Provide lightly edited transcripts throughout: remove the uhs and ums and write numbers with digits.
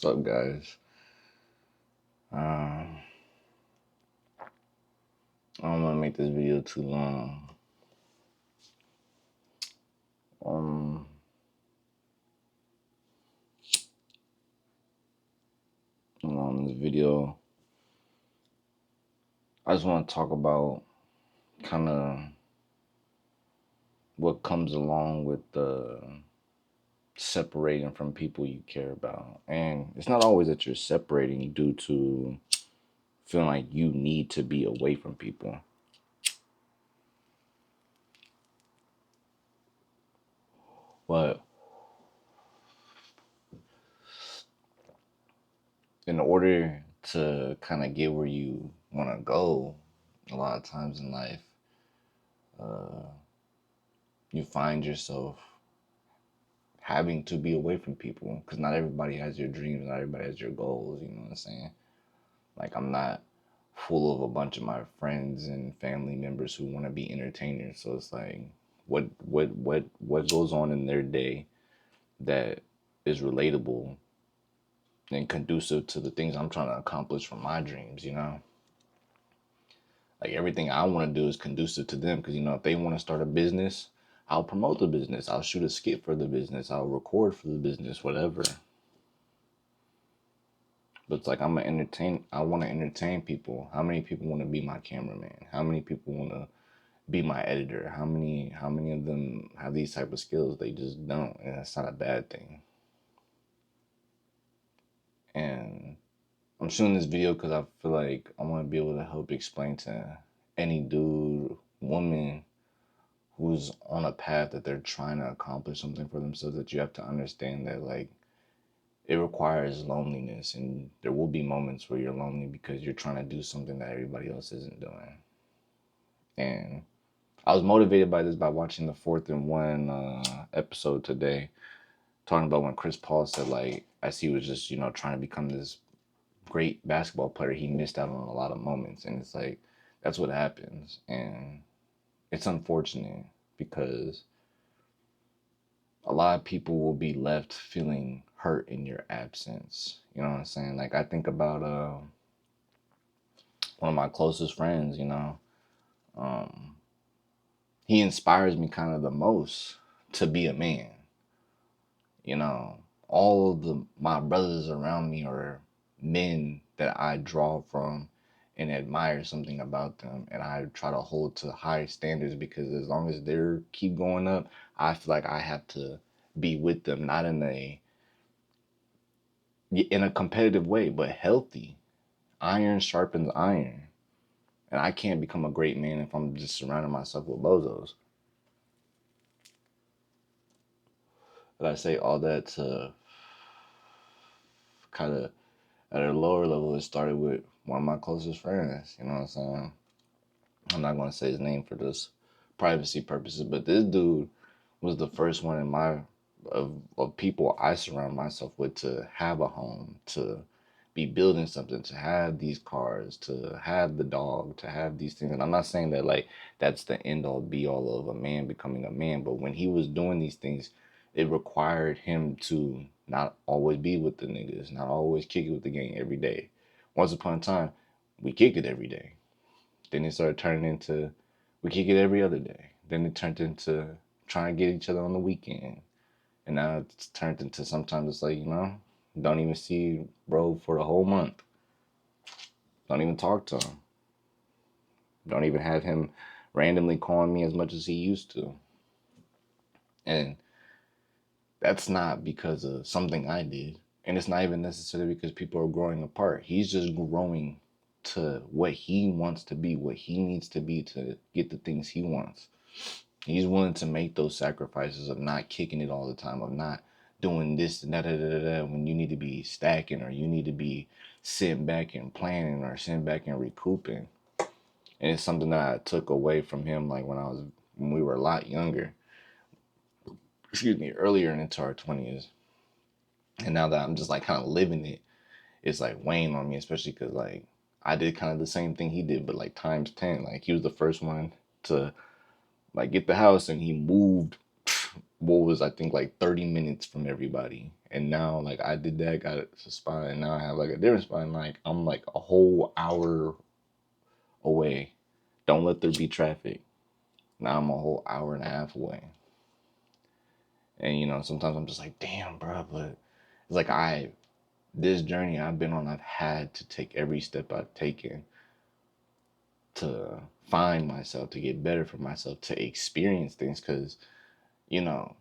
What's up, guys? I don't want to make this video too long. Um, on this video, I just want to talk about kind of what comes along with separating from people you care about. And it's not always that you're separating due to feeling like you need to be away from people. But in order to kind of get where you want to go, a lot of times in life, you find yourself having to be away from people because not everybody has your dreams, not everybody has your goals. You know what I'm saying? Like, I'm not full of a bunch of my friends and family members who want to be entertainers. So it's like, what goes on in their day that is relatable and conducive to the things I'm trying to accomplish from my dreams? You know, like everything I want to do is conducive to them because, you know, if they want to start a business, I'll promote the business. I'll shoot a skit for the business. I'll record for the business, whatever. But it's like I want to entertain people. How many people want to be my cameraman? How many people want to be my editor? How many of them have these type of skills? They just don't, and that's not a bad thing. And I'm shooting this video because I feel like I want to be able to help explain to any dude, woman who's on a path that they're trying to accomplish something for themselves, that you have to understand that, like, it requires loneliness, and there will be moments where you're lonely because you're trying to do something that everybody else isn't doing. And I was motivated by this by watching the 4th and 1 episode today, talking about when Chris Paul said, like, as he was just, you know, trying to become this great basketball player, he missed out on a lot of moments. And it's like, that's what happens. And it's unfortunate because a lot of people will be left feeling hurt in your absence. You know what I'm saying? Like, I think about one of my closest friends, you know, um, he inspires me kind of the most to be a man. You know, all of my brothers around me are men that I draw from and admire something about them, and I try to hold to high standards because as long as they're keep going up, I feel like I have to be with them, not in a competitive way, but healthy. Iron sharpens iron, and I can't become a great man if I'm just surrounding myself with bozos. But I say all that to kind of, at a lower level, it started with one of my closest friends. You know what I'm saying? I'm not going to say his name for this privacy purposes, but this dude was the first one in my of people I surround myself with to have a home, to be building something, to have these cars, to have the dog, to have these things. And I'm not saying that, like, that's the end all be all of a man becoming a man, but when he was doing these things, it required him to not always be with the niggas, not always kick it with the gang every day. Once upon a time, we kicked it every day. Then it started turning into we kick it every other day. Then it turned into trying to get each other on the weekend. And now it's turned into sometimes it's like, you know, don't even see bro for a whole month. Don't even talk to him. Don't even have him randomly calling me as much as he used to. And that's not because of something I did. And it's not even necessarily because people are growing apart. He's just growing to what he wants to be, what he needs to be to get the things he wants. He's willing to make those sacrifices of not kicking it all the time, of not doing this and that when you need to be stacking, or you need to be sitting back and planning, or sitting back and recouping. And it's something that I took away from him, like when we were a lot younger. Excuse me, earlier into our 20s. And now that I'm just like kind of living it, it's like weighing on me, especially because, like, I did kind of the same thing he did, but like times 10. Like, he was the first one to, like, get the house, and he moved what was I think like 30 minutes from everybody. And now like I did that, got a spot, and now I have like a different spot, and like I'm like a whole hour away. Don't let there be traffic. Now I'm a whole hour and a half away. And you know, sometimes I'm just like, damn, bro, but it's like this journey I've been on, I've had to take every step I've taken to find myself, to get better for myself, to experience things. Because, you know,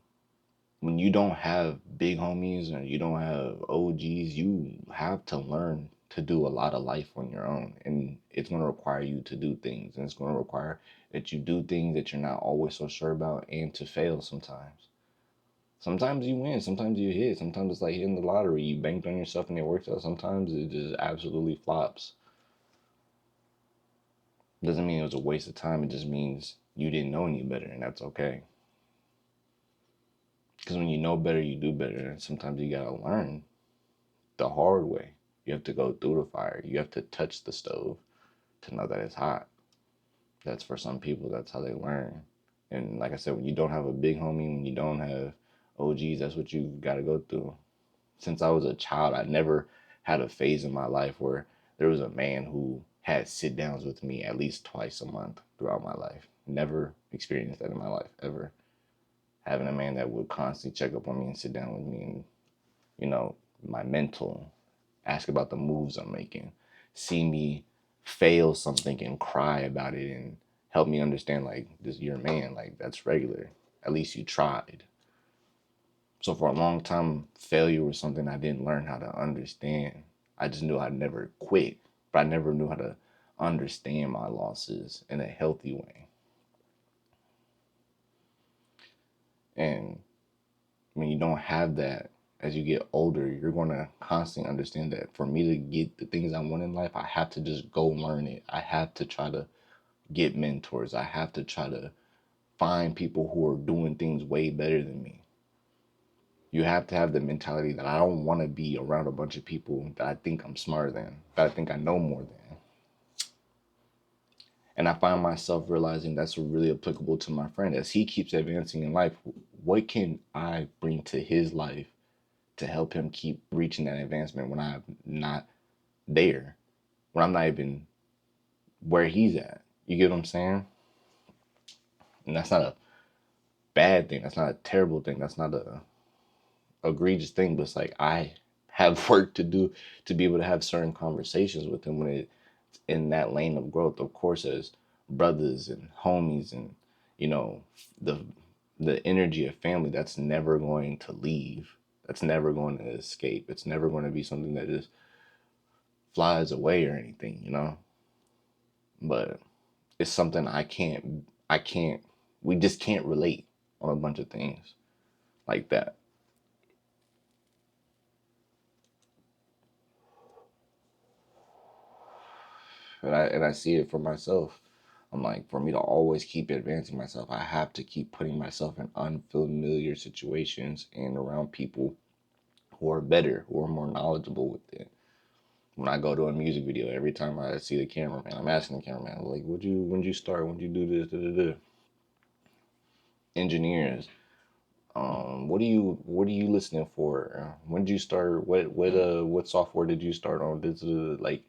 when you don't have big homies or you don't have OGs, you have to learn to do a lot of life on your own. And it's going to require you to do things. And it's going to require that you do things that you're not always so sure about and to fail sometimes. Sometimes you win, sometimes you hit, sometimes it's like hitting the lottery. You banked on yourself and it works out. Sometimes it just absolutely flops. Doesn't mean it was a waste of time. It just means you didn't know any better, and that's okay. Because when you know better, you do better. And sometimes you gotta learn the hard way. You have to go through the fire. You have to touch the stove to know that it's hot. That's for some people, that's how they learn. And like I said, when you don't have a big homie, when you don't have OGs, that's what you gotta go through. Since I was a child, I never had a phase in my life where there was a man who had sit downs with me at least twice a month throughout my life. Never experienced that in my life, ever. Having a man that would constantly check up on me and sit down with me and, you know, my mental, ask about the moves I'm making, see me fail something and cry about it and help me understand, like, this, you're a man, like, that's regular. At least you tried. So for a long time, failure was something I didn't learn how to understand. I just knew I'd never quit, but I never knew how to understand my losses in a healthy way. And when you don't have that, as you get older, you're going to constantly understand that for me to get the things I want in life, I have to just go learn it. I have to try to get mentors. I have to try to find people who are doing things way better than me. You have to have the mentality that I don't want to be around a bunch of people that I think I'm smarter than, that I think I know more than. And I find myself realizing that's really applicable to my friend as he keeps advancing in life. What can I bring to his life to help him keep reaching that advancement when I'm not there, when I'm not even where he's at? You get what I'm saying? And that's not a bad thing. That's not a terrible thing. That's not a egregious thing. But it's like I have work to do to be able to have certain conversations with him when it's in that lane of growth. Of course, as brothers and homies, and you know, the the energy of family, that's never going to leave. That's never going to escape. It's never going to be something that just flies away or anything, you know. But it's something we just can't relate on a bunch of things like that. And I see it for myself. I'm like, for me to always keep advancing myself, I have to keep putting myself in unfamiliar situations and around people who are better, who are more knowledgeable with it. When I go to a music video, every time I see the cameraman, I'm asking the cameraman, like, when'd you start? When'd you do this? Da, da, da. Engineers, what are you listening for? When did you start? What software did you start on? This, like,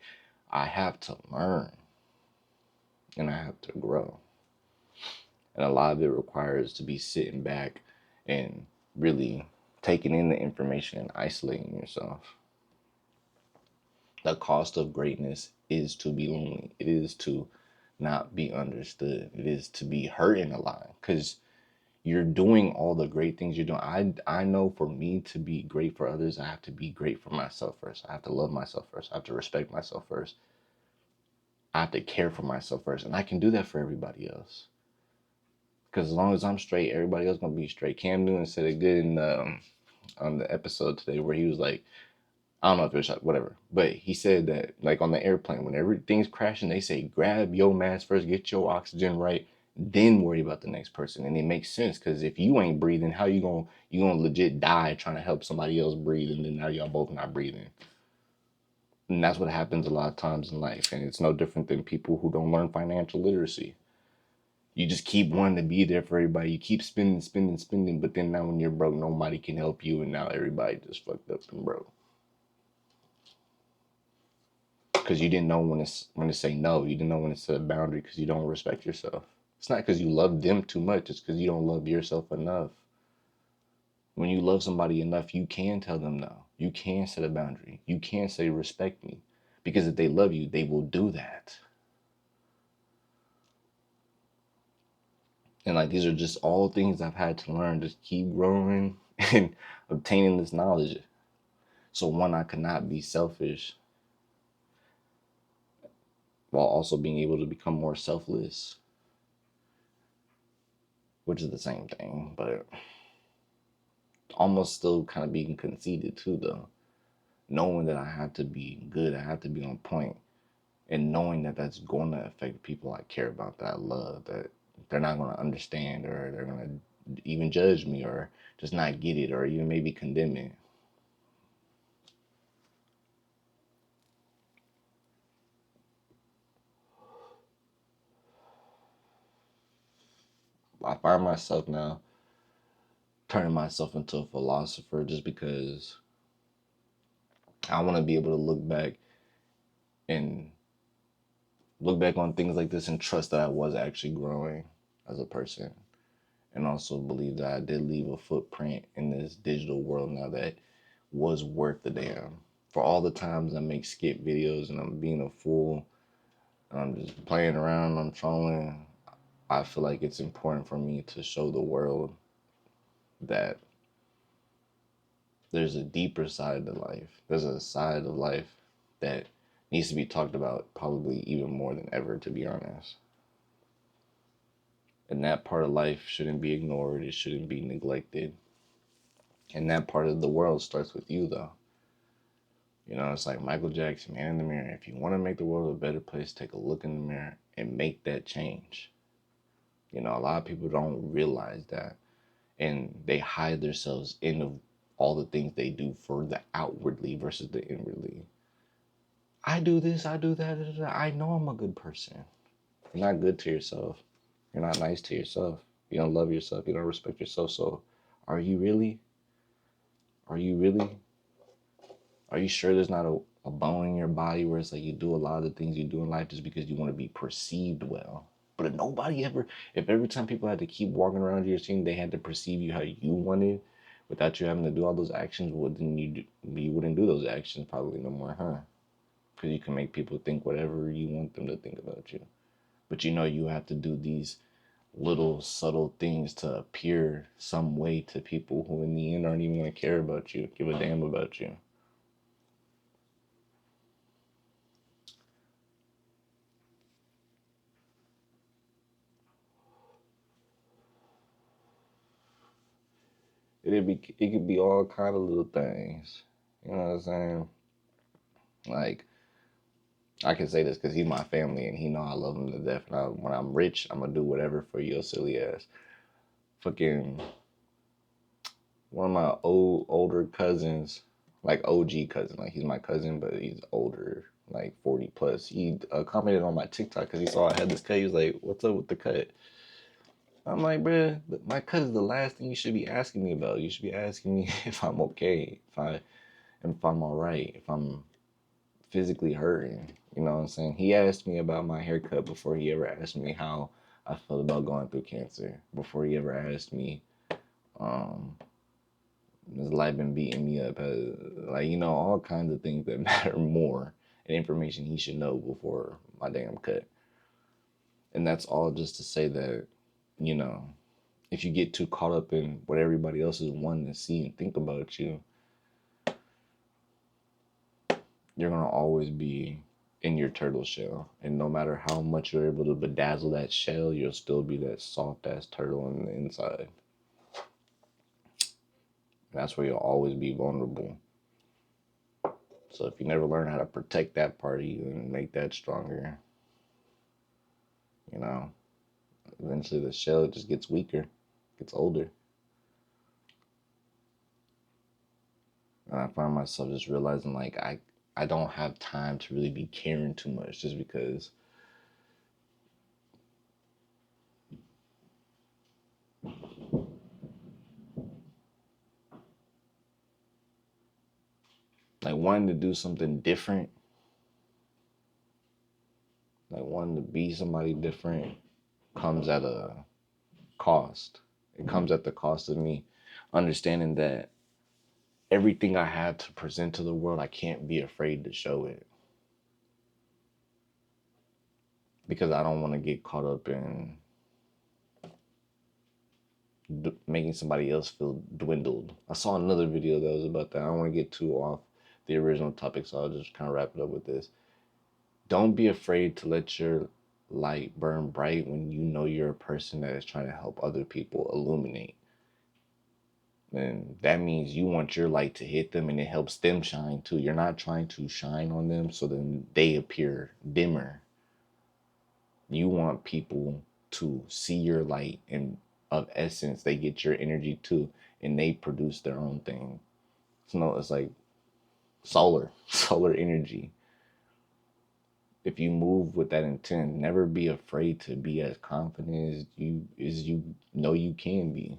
I have to learn and I have to grow. And a lot of it requires to be sitting back and really taking in the information and isolating yourself. The cost of greatness is to be lonely. It is to not be understood. It is to be hurting a lot because you're doing all the great things you're doing. I know for me to be great for others, I have to be great for myself first. I have to love myself first. I have to respect myself first. I have to care for myself first. And I can do that for everybody else. Because as long as I'm straight, everybody else gonna be straight. Cam Newton said it good in on the episode today where he was like, I don't know if it was whatever, but he said that like on the airplane, when everything's crashing, they say grab your mask first, get your oxygen right, then worry about the next person. And it makes sense because if you ain't breathing, how you gonna legit die trying to help somebody else breathe, and then now y'all both not breathing. And that's what happens a lot of times in life, and it's no different than people who don't learn financial literacy. You just keep wanting to be there for everybody. You keep spending, spending, spending, but then now when you're broke, nobody can help you, and now everybody just fucked up and broke. Because you didn't know when to say no. You didn't know when to set a boundary because you don't respect yourself. It's not because you love them too much. It's because you don't love yourself enough. When you love somebody enough, you can tell them no. You can set a boundary. You can say respect me. Because if they love you, they will do that. And like these are just all things I've had to learn. Just keep growing and obtaining this knowledge. So one, I cannot be selfish while also being able to become more selfless, which is the same thing, but almost still kind of being conceited too, though. Knowing that I have to be good, I have to be on point, and knowing that that's going to affect people I care about, that I love, that they're not going to understand, or they're going to even judge me, or just not get it, or even maybe condemn it. I find myself now turning myself into a philosopher just because I want to be able to and look back on things like this and trust that I was actually growing as a person, and also believe that I did leave a footprint in this digital world now that was worth the damn. For all the times I make skit videos and I'm being a fool and I'm just playing around, I'm trolling, I feel like it's important for me to show the world that there's a deeper side to life. There's a side of life that needs to be talked about probably even more than ever, to be honest. And that part of life shouldn't be ignored. It shouldn't be neglected. And that part of the world starts with you, though. You know, it's like Michael Jackson, Man in the Mirror. If you want to make the world a better place, take a look in the mirror and make that change. You know, a lot of people don't realize that. And they hide themselves in all the things they do for the outwardly versus the inwardly. I do this, I do that, I know I'm a good person. You're not good to yourself. You're not nice to yourself. You don't love yourself. You don't respect yourself. So, are you really? Are you really? Are you sure there's not a bone in your body where it's like you do a lot of the things you do in life just because you want to be perceived well? But if every time people had to keep walking around your scene, they had to perceive you how you wanted without you having to do all those actions, well, then you wouldn't do those actions probably no more, huh? Because you can make people think whatever you want them to think about you. But you know you have to do these little subtle things to appear some way to people who in the end aren't even going to care about you, give a damn about you. It could be all kind of little things. You know what I'm saying? Like I can say this because he's my family and he know I love him to death. And when I'm rich, I'm gonna do whatever for your silly ass. Fucking one of my older cousins, like OG cousin, like he's my cousin, but he's older, like 40 plus. He commented on my TikTok because he saw I had this cut. He was like, "What's up with the cut?" I'm like, "Bruh, my cut is the last thing you should be asking me about. You should be asking me if I'm okay, if I'm all right, if I'm physically hurting." You know what I'm saying? He asked me about my haircut before he ever asked me how I felt about going through cancer. Before he ever asked me, um, has life been beating me up? Like, you know, all kinds of things that matter more and information he should know before my damn cut. And that's all just to say that, you know, if you get too caught up in what everybody else is wanting to see and think about you, you're gonna always be in your turtle shell. And no matter how much you're able to bedazzle that shell, you'll still be that soft ass turtle on the inside. And that's where you'll always be vulnerable. So if you never learn how to protect that part of you and make that stronger, you know, eventually the shell just gets weaker, gets older. And I find myself just realizing like I don't have time to really be caring too much just because Like wanting to do something different, like wanting to be somebody different comes at a cost. It comes at the cost of me understanding that everything I have to present to the world, I can't be afraid to show it. Because I don't want to get caught up in making somebody else feel dwindled. I saw another video that was about that. I don't want to get too off the original topic, so I'll just kind of wrap it up with this. Don't be afraid to let your light burn bright when you know you're a person that is trying to help other people illuminate. And that means you want your light to hit them and it helps them shine too. You're not trying to shine on them so then they appear dimmer. You want people to see your light and of essence they get your energy too and they produce their own thing. It's like solar energy. If you move with that intent, never be afraid to be as confident as you know you can be.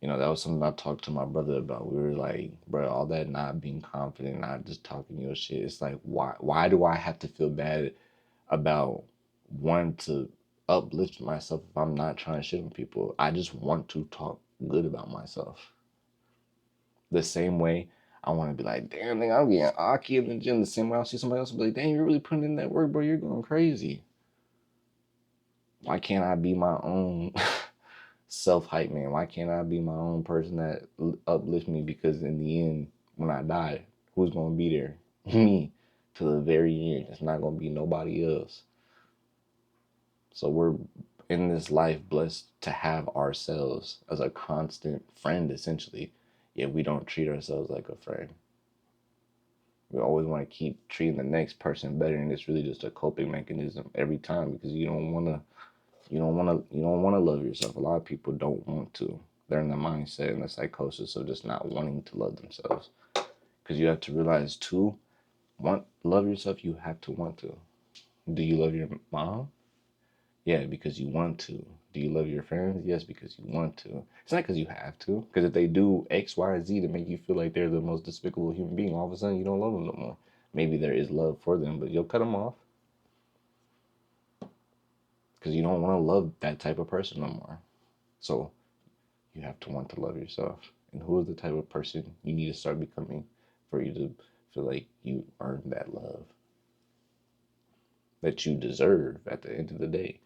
You know, that was something I talked to my brother about. We were like, bro, all that not being confident, not just talking your shit. It's like, why do I have to feel bad about wanting to uplift myself if I'm not trying to shit on people? I just want to talk good about myself. The same way I want to be like, damn, nigga, I'm getting aki in the gym. The same way I'll see somebody else and be like, damn, you're really putting in that work, bro. You're going crazy. Why can't I be my own self-hype man? Why can't I be my own person that uplifts me? Because in the end, when I die, who's going to be there? Me. To the very end. It's not going to be nobody else. So we're in this life blessed to have ourselves as a constant friend, essentially. Yet we don't treat ourselves like a friend. We always want to keep treating the next person better, and it's really just a coping mechanism every time because you don't want to love yourself. A lot of people don't want to. They're in the mindset and the psychosis of just not wanting to love themselves. Because you have to realize too, love yourself, you have to want to. Do you love your mom? Yeah, because you want to. Do you love your friends? Yes, because you want to. It's not because you have to. Because if they do X, Y, Z to make you feel like they're the most despicable human being, all of a sudden you don't love them no more. Maybe there is love for them, but you'll cut them off. Because you don't want to love that type of person no more. So you have to want to love yourself. And who is the type of person you need to start becoming for you to feel like you earned that love that you deserve at the end of the day?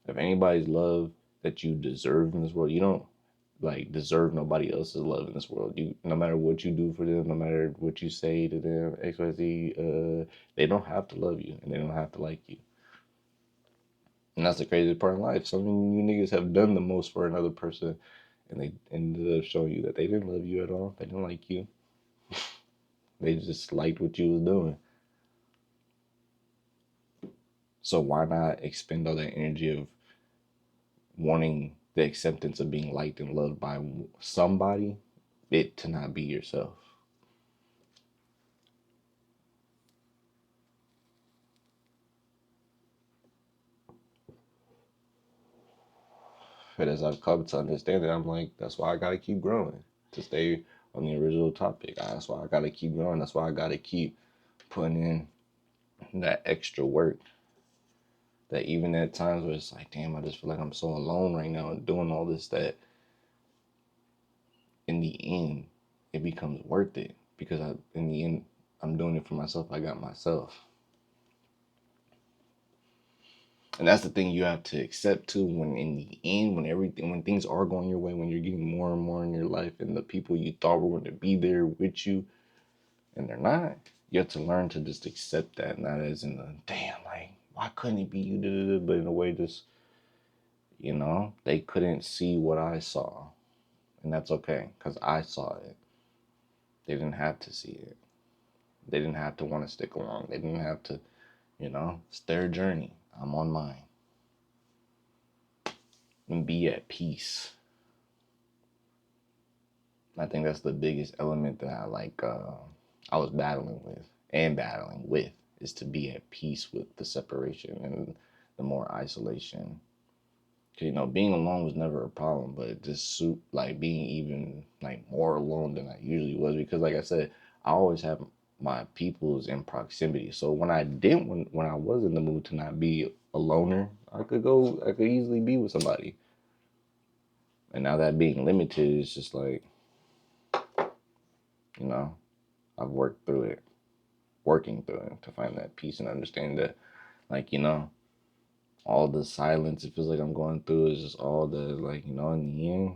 If anybody's love that you deserve in this world, you don't like deserve nobody else's love in this world. You, no matter what you do for them, no matter what you say to them, XYZ, they don't have to love you and they don't have to like you. And that's the craziest part in life. Some of you niggas have done the most for another person and they ended up showing you that they didn't love you at all. They didn't like you. They just liked what you was doing. So why not expend all that energy of wanting the acceptance of being liked and loved by somebody, it to not be yourself? But as I've come to understand it, I'm like, that's why I gotta keep growing to stay on the original topic. That's why I gotta keep growing. That's why I gotta keep putting in that extra work. That even at times where it's like, damn, I just feel like I'm so alone right now and doing all this, that in the end, it becomes worth it because in the end, I'm doing it for myself. I got myself. And that's the thing you have to accept too. When in the end, when things are going your way, when you're getting more and more in your life, and the people you thought were going to be there with you, and they're not, you have to learn to just accept that, not as in the damn, like, why couldn't it be you? But in a way, just they couldn't see what I saw, and that's okay because I saw it. They didn't have to see it. They didn't have to want to stick along. They didn't have to, it's their journey. I'm on mine. And be at peace. I think that's the biggest element that I was battling with, is to be at peace with the separation and the more isolation. 'Cause, being alone was never a problem, but just like being even like more alone than I usually was, because like I said, I always have my peoples in proximity. So when I was in the mood to not be a loner, I could easily be with somebody. And now that being limited is just like, you know, I've working through it to find that peace and understand that, like, all the silence it feels like I'm going through is just all the, like, in the end,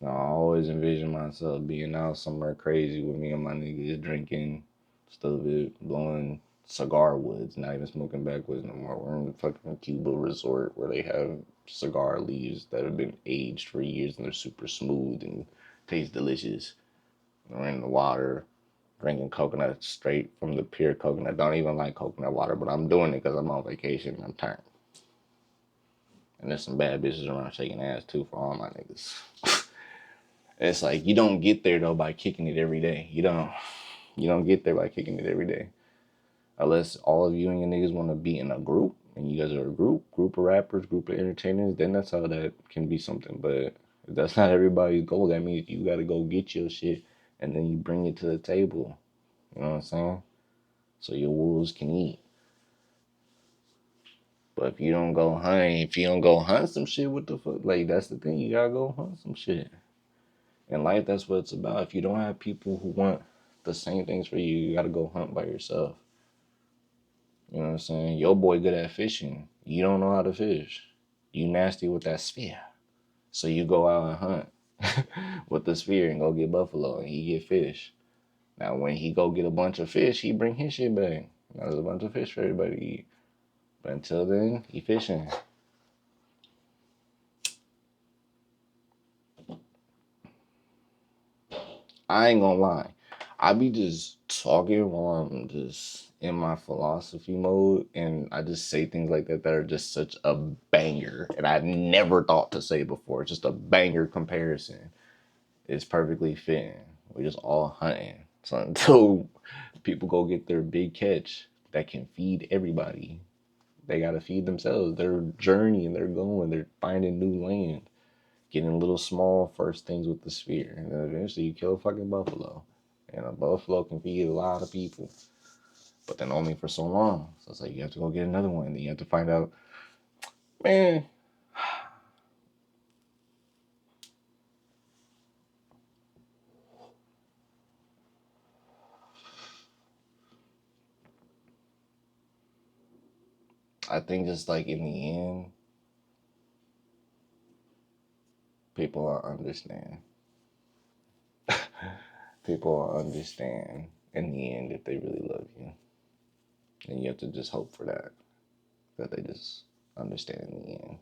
I always envision myself being out somewhere crazy with me and my niggas drinking, stupid, blowing cigar woods, not even smoking backwoods no more. We're in the fucking Cuba resort where they have cigar leaves that have been aged for years and they're super smooth and taste delicious. We're in the water, drinking coconut straight from the pure coconut. Don't even like coconut water, but I'm doing it because I'm on vacation. I'm turned. And there's some bad bitches around shaking ass too for all my niggas. It's like you don't get there though by kicking it every day. You don't get there by kicking it every day. Unless all of you and your niggas want to be in a group and you guys are a group of rappers, group of entertainers, then that's how that can be something. But if that's not everybody's goal, that means you gotta go get your shit and then you bring it to the table. You know what I'm saying? So your wolves can eat. But if you don't go hunt some shit, what the fuck? Like, that's the thing. You gotta go hunt some shit. In life, that's what it's about. If you don't have people who want the same things for you, you gotta go hunt by yourself. You know what I'm saying? Your boy good at fishing. You don't know how to fish. You nasty with that spear. So you go out and hunt with the spear and go get buffalo and he get fish. Now when he go get a bunch of fish, he bring his shit back. Now there's a bunch of fish for everybody to eat. But until then, he fishing. I ain't gonna lie. I be just talking while I'm just in my philosophy mode, and I just say things like that are just such a banger, and I never thought to say before. It's just a banger comparison. It's perfectly fitting. We're just all hunting. So until people go get their big catch that can feed everybody, they gotta feed themselves. They're journeying, they're going, they're finding new land, getting little small first things with the spear, and then eventually you kill a fucking buffalo. And a buffalo can feed a lot of people, but then only for so long. So it's like you have to go get another one. Then you have to find out, man. I think just like in the end, people will understand. People will understand in the end if they really love you, and you have to just hope for that they just understand in the end.